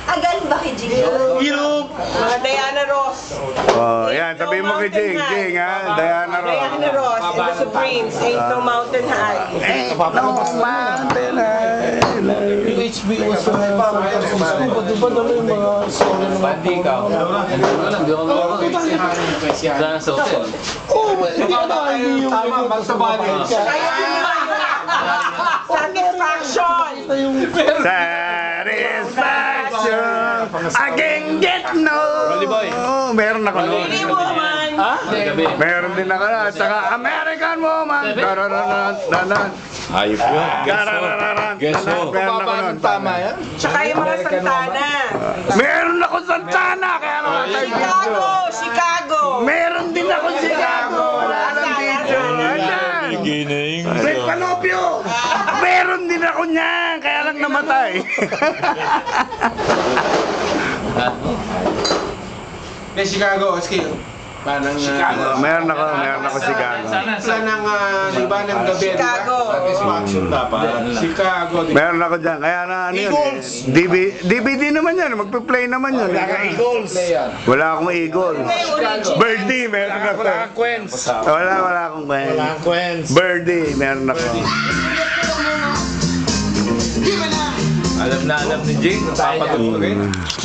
Agan ba kay Jing? Mga Diana Ross. Oh, yan. Sabihin mo kay Jing. Jing, ha? Diana Ross. Diana Ross and the Supremes. Ain't no mountain high. Ain't no mountain high. Yung HBO sa Scuba, di ba dala yung mga story ng mga Ikaw. Sa hotel. Oo, hindi ka na hindi yung Satisfaction! Satisfaction. I can get no. Meron ako nun. Pretty woman! Meron din ako nun. Saka American woman. Ayop yun. Guess mo. Meron ako nun. tama yan. Tsaka yung mga Santana. Meron ako Santana. Kaya naman tayo video. Chicago! Chicago! Meron din ako Chicago. Wala lang video. Ayan. Red Panopio. Meron din ako niyan. Kaya lang namatay. Chicago, skill. Parang Meron ako Chicago. plan ng di ba ng gabi, di ba? Chicago. Satisfaction dapat. Chicago. Meron ako dyan. Kaya na ano yun eh. DVD naman yan. Magpa-play naman yun. Wala akong Eagles. Birdie, meron ako. Wala kang Quens. Wala akong Quens. Wala kang Quens. Birdie, meron ako. Alam na alam ni Jing. Papatulogin.